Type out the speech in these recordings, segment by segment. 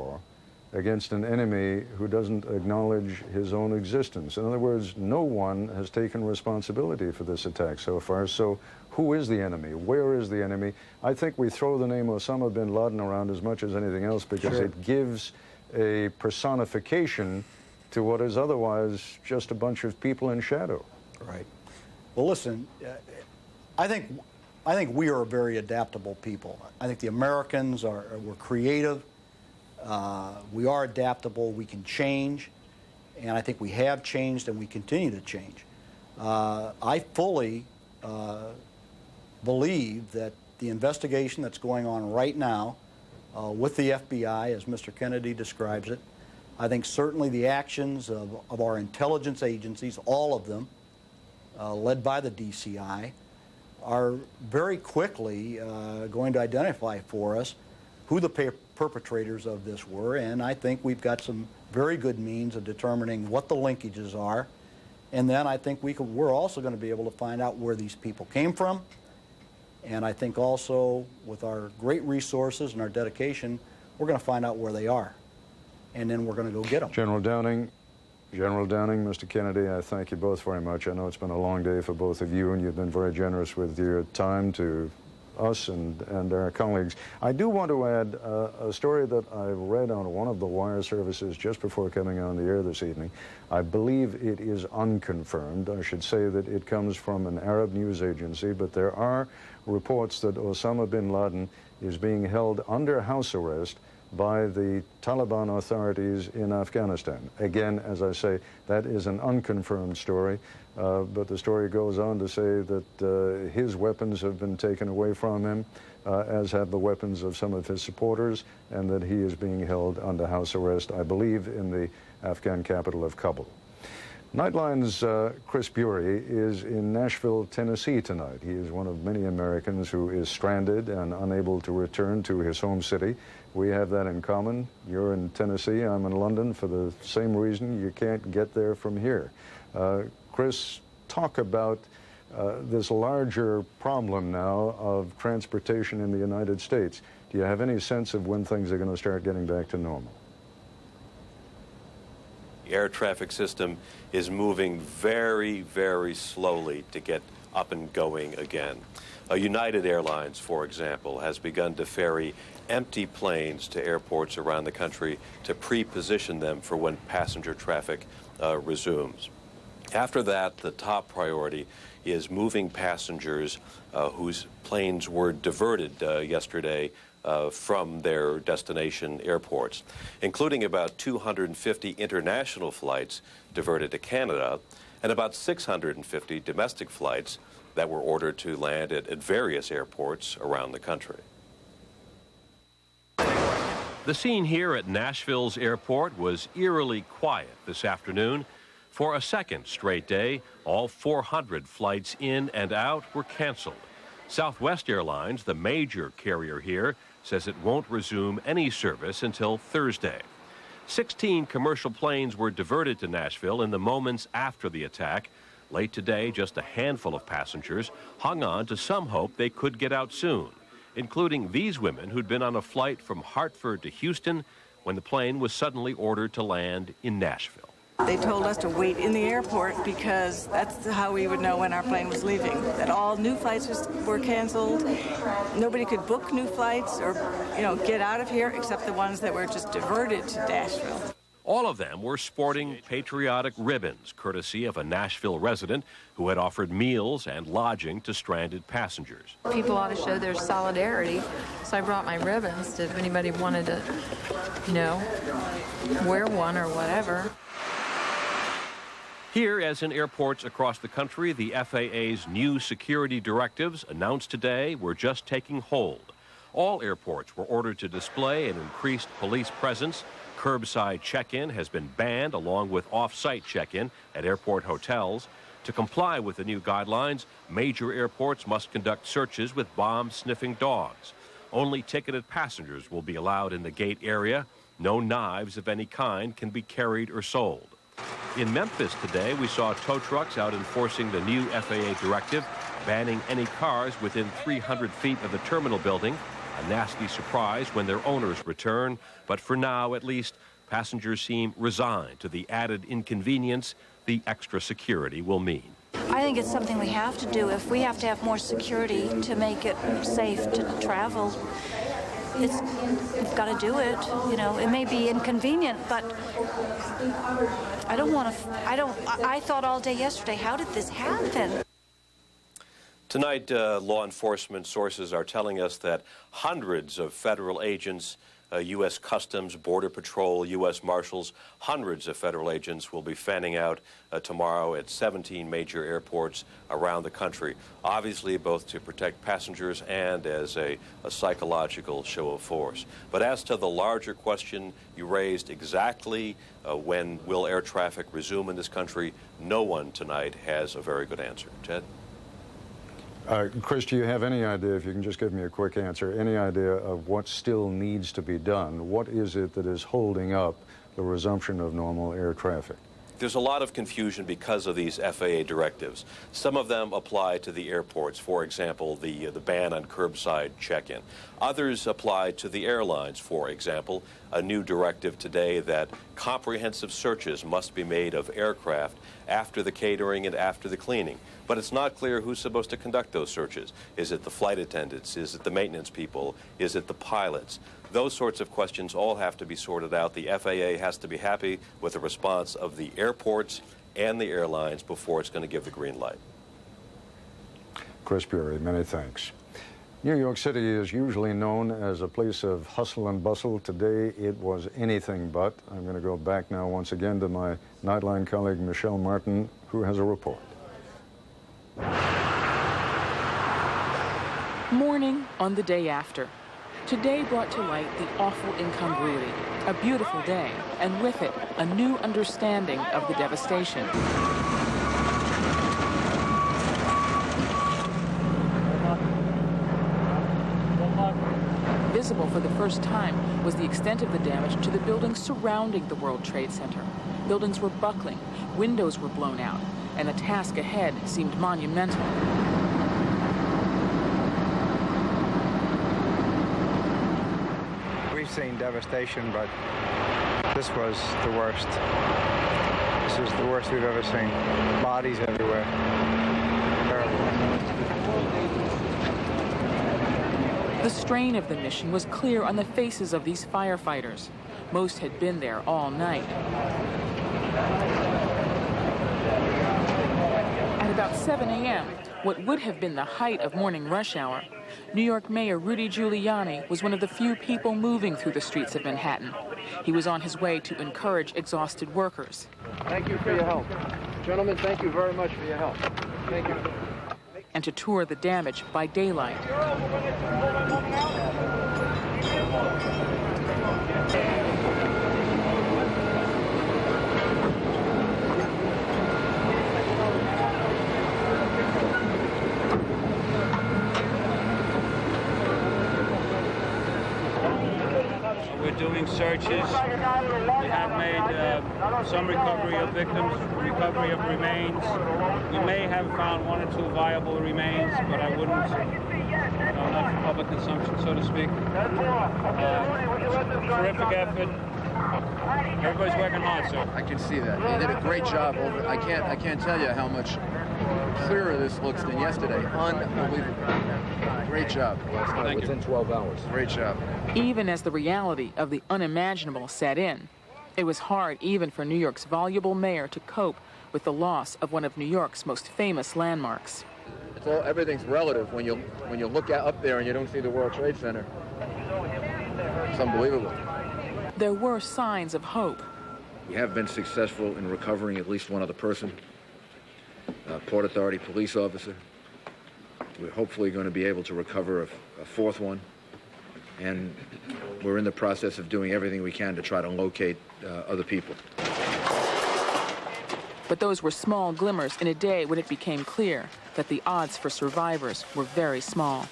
war against an enemy who doesn't acknowledge his own existence. In other words, no one has taken responsibility for this attack so far. So who is the enemy? Where is the enemy? I think we throw the name Osama bin Laden around as much as anything else because it gives a personification to what is otherwise just a bunch of people in shadow. Right. Well, listen, I think we are a very adaptable people. I think the Americans we're creative. We are adaptable. We can change, and I think we have changed, and we continue to change. I fully believe that the investigation that's going on right now with the FBI, as Mr. Kennedy describes it, I think certainly the actions of our intelligence agencies, all of them, led by the DCI, are very quickly going to identify for us who the perpetrators of this were, and I think we've got some very good means of determining what the linkages are, and then I think we're also going to be able to find out where these people came from, and I think also with our great resources and our dedication, we're going to find out where they are, and then we're going to go get them. General Downing, Mr. Kennedy, I thank you both very much. I know it's been a long day for both of you, and you've been very generous with your time to us and our colleagues. I do want to add a story that I read on one of the wire services just before coming on the air this evening. I believe it is unconfirmed. I should say that it comes from an Arab news agency, but there are reports that Osama bin Laden is being held under house arrest by the Taliban authorities in Afghanistan. Again, as I say, that is an unconfirmed story, but the story goes on to say that his weapons have been taken away from him, as have the weapons of some of his supporters, and that he is being held under house arrest, I believe, in the Afghan capital of Koppel. Nightline's Chris Bury is in Nashville, Tennessee tonight. He is one of many Americans who is stranded and unable to return to his home city. We have that in common. You're in Tennessee, I'm in London for the same reason. You can't get there from here. Chris, talk about this larger problem now of transportation in the United States. Do you have any sense of when things are going to start getting back to normal? The air traffic system is moving very, very slowly to get up and going again. United Airlines, for example, has begun to ferry empty planes to airports around the country to pre-position them for when passenger traffic resumes. After that, the top priority is moving passengers whose planes were diverted yesterday from their destination airports, including about 250 international flights diverted to Canada and about 650 domestic flights that were ordered to land at various airports around the country. The scene here at Nashville's airport was eerily quiet this afternoon. For a second straight day, all 400 flights in and out were canceled. Southwest Airlines, the major carrier here, says it won't resume any service until Thursday. 16 commercial planes were diverted to Nashville in the moments after the attack. Late today, just a handful of passengers hung on to some hope they could get out soon, including these women who'd been on a flight from Hartford to Houston when the plane was suddenly ordered to land in Nashville. They told us to wait in the airport because that's how we would know when our plane was leaving, that all new flights were canceled. Nobody could book new flights or, get out of here except the ones that were just diverted to Nashville. All of them were sporting patriotic ribbons, courtesy of a Nashville resident who had offered meals and lodging to stranded passengers. People ought to show their solidarity, so I brought my ribbons if anybody wanted to, wear one or whatever. Here, as in airports across the country, the FAA's new security directives announced today were just taking hold. All airports were ordered to display an increased police presence. Curbside check-in has been banned, along with off-site check-in at airport hotels. To comply with the new guidelines, major airports must conduct searches with bomb-sniffing dogs. Only ticketed passengers will be allowed in the gate area. No knives of any kind can be carried or sold. In Memphis today, we saw tow trucks out enforcing the new FAA directive, banning any cars within 300 feet of the terminal building. A nasty surprise when their owners return, but for now, at least, passengers seem resigned to the added inconvenience the extra security will mean. I think it's something we have to do. If we have to have more security to make it safe to travel, we've got to do it. You know, it may be inconvenient, but I don't want to. I thought all day yesterday, how did this happen? Tonight, law enforcement sources are telling us that hundreds of federal agents, U.S. Customs, Border Patrol, U.S. Marshals, hundreds of federal agents will be fanning out tomorrow at 17 major airports around the country, obviously both to protect passengers and as a psychological show of force. But as to the larger question you raised, exactly when will air traffic resume in this country, no one tonight has a very good answer. Ted? Chris, do you have any idea, if you can just give me a quick answer, any idea of what still needs to be done? What is it that is holding up the resumption of normal air traffic? There's a lot of confusion because of these FAA directives. Some of them apply to the airports, for example, the ban on curbside check-in. Others apply to the airlines, for example, a new directive today that comprehensive searches must be made of aircraft after the catering and after the cleaning. But it's not clear who's supposed to conduct those searches. Is it the flight attendants? Is it the maintenance people? Is it the pilots? Those sorts of questions all have to be sorted out. The FAA has to be happy with the response of the airports and the airlines before it's going to give the green light. Chris Bury, many thanks. New York City is usually known as a place of hustle and bustle. Today it was anything but. I'm going to go back now once again to my Nightline colleague Michelle Martin, who has a report. Morning on the day after. Today brought to light the awful incongruity. A beautiful day, and with it, a new understanding of the devastation. Visible for the first time was the extent of the damage to the buildings surrounding the World Trade Center. Buildings were buckling, windows were blown out, and the task ahead seemed monumental. We've seen devastation, but this was the worst. This is the worst we've ever seen. Bodies everywhere. Terrible. The strain of the mission was clear on the faces of these firefighters. Most had been there all night. At about 7 a.m., what would have been the height of morning rush hour, New York Mayor Rudy Giuliani was one of the few people moving through the streets of Manhattan. He was on his way to encourage exhausted workers. Thank you for your help. Gentlemen, thank you very much for your help. Thank you. And to tour the damage by daylight. We're doing searches. We have made some recovery of victims, recovery of remains. We may have found one or two viable remains, but I wouldn't, not for public consumption, so to speak. Terrific effort. Everybody's working hard, sir. I can see that. They did a great job. I can't tell you how much clearer this looks than yesterday. Unbelievable. Great job. Thank within you. 12 hours. Great job. Even as the reality of the unimaginable set in, it was hard even for New York's voluble mayor to cope with the loss of one of New York's most famous landmarks. Everything's relative when you look up there and you don't see the World Trade Center. It's unbelievable. There were signs of hope. We have been successful in recovering at least one other person, Port Authority police officer. We're hopefully going to be able to recover a fourth one, and we're in the process of doing everything we can to try to locate other people. But those were small glimmers in a day when it became clear that the odds for survivors were very small.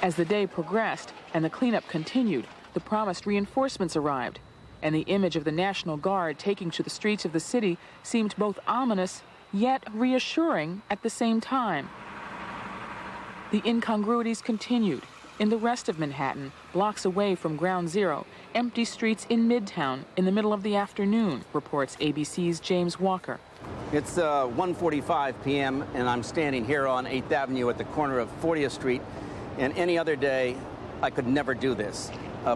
As the day progressed and the cleanup continued, the promised reinforcements arrived, and the image of the National Guard taking to the streets of the city seemed both ominous yet reassuring at the same time. The incongruities continued. In the rest of Manhattan, blocks away from Ground Zero, empty streets in Midtown in the middle of the afternoon, reports ABC's James Walker. It's 1:45 p.m. and I'm standing here on 8th Avenue at the corner of 40th Street. And any other day, I could never do this.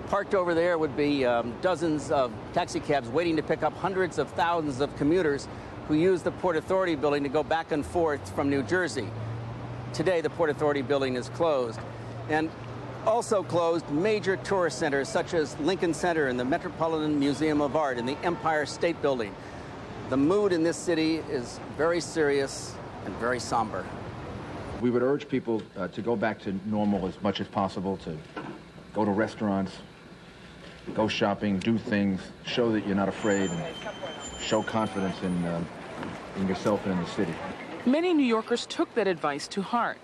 Parked over there would be dozens of taxi cabs waiting to pick up hundreds of thousands of commuters who use the Port Authority building to go back and forth from New Jersey. Today, the Port Authority building is closed. And also closed major tourist centers such as Lincoln Center and the Metropolitan Museum of Art and the Empire State Building. The mood in this city is very serious and very somber. We would urge people to go back to normal as much as possible, to go to restaurants, go shopping, do things, show that you're not afraid, and show confidence in yourself and in the city. Many New Yorkers took that advice to heart.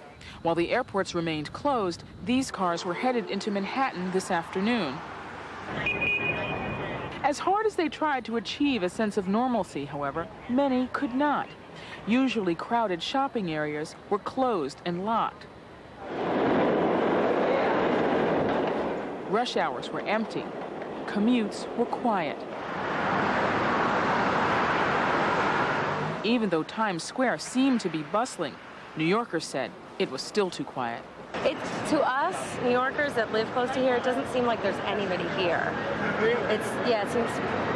While the airports remained closed, these cars were headed into Manhattan this afternoon. As hard as they tried to achieve a sense of normalcy, however, many could not. Usually crowded shopping areas were closed and locked. Rush hours were empty. Commutes were quiet. Even though Times Square seemed to be bustling, New Yorkers said it was still too quiet. To us, New Yorkers that live close to here, it doesn't seem like there's anybody here. It seems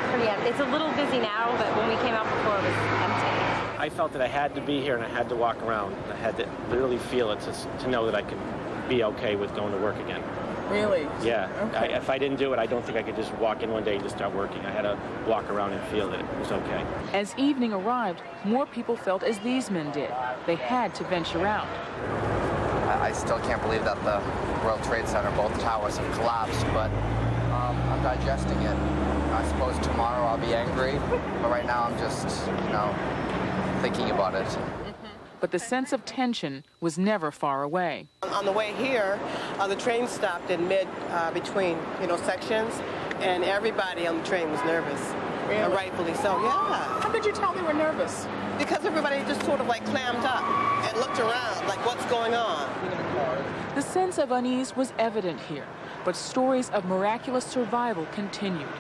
pretty empty. It's a little busy now, but when we came out before, it was empty. I felt that I had to be here and I had to walk around. I had to literally feel it to know that I could be okay with going to work again. Really? Yeah. Okay. If I didn't do it, I don't think I could just walk in one day and just start working. I had to walk around and feel that it was okay. As evening arrived, more people felt as these men did. They had to venture out. I still can't believe that the World Trade Center, both towers have collapsed, but I'm digesting it. I suppose tomorrow I'll be angry, but right now I'm just, thinking about it. But the sense of tension was never far away. On the way here, the train stopped in between, sections, and everybody on the train was nervous. Really? And rightfully so, yeah. How could you tell they were nervous? Because everybody just sort of clammed up and looked around like, what's going on? The sense of unease was evident here, but stories of miraculous survival continued.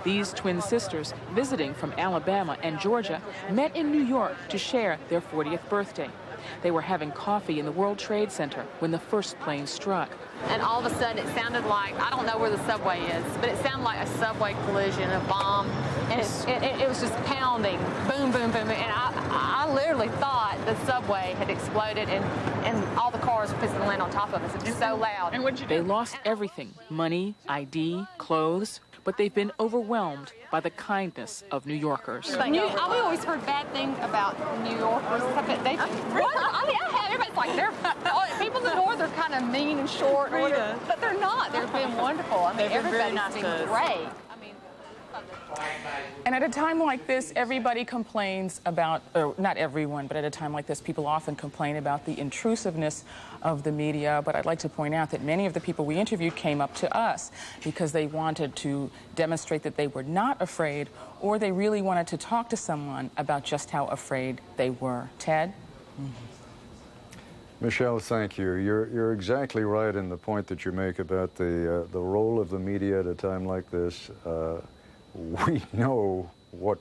These twin sisters, visiting from Alabama and Georgia, met in New York to share their 40th birthday. They were having coffee in the World Trade Center when the first plane struck. And all of a sudden it sounded like, I don't know where the subway is, but it sounded like a subway collision, a bomb, and it was just pounding, boom, boom, boom, and I literally thought the subway had exploded and all the cars were supposed to land on top of us. It was so loud. And what'd you do? They lost everything, money, ID, clothes, but they've been overwhelmed by the kindness of New Yorkers. I've always heard bad things about New Yorkers. Everybody's like, people in the north are kind of mean and short, but they're not. They've been wonderful. Everybody's been great. And at a time like this, everybody complains about, or not everyone, but at a time like this, people often complain about the intrusiveness of the media. But I'd like to point out that many of the people we interviewed came up to us because they wanted to demonstrate that they were not afraid, or they really wanted to talk to someone about just how afraid they were. Ted? Michelle, thank you. You're exactly right in the point that you make about the role of the media at a time like this. We know what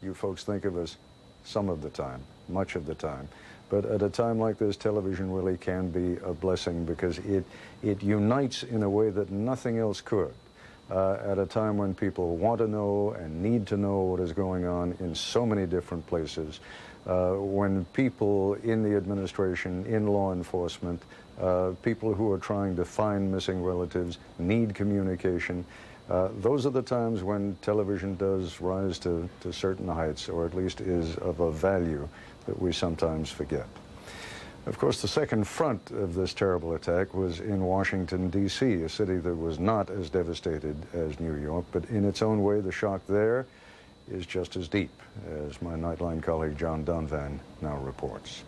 you folks think of us some of the time, much of the time. But at a time like this, television really can be a blessing because it unites in a way that nothing else could. At a time when people want to know and need to know what is going on in so many different places, when people in the administration, in law enforcement, people who are trying to find missing relatives need communication. Those are the times when television does rise to certain heights, or at least is of a value that we sometimes forget. Of course, the second front of this terrible attack was in Washington, D.C., a city that was not as devastated as New York, but in its own way, the shock there is just as deep, as my Nightline colleague John Donvan now reports.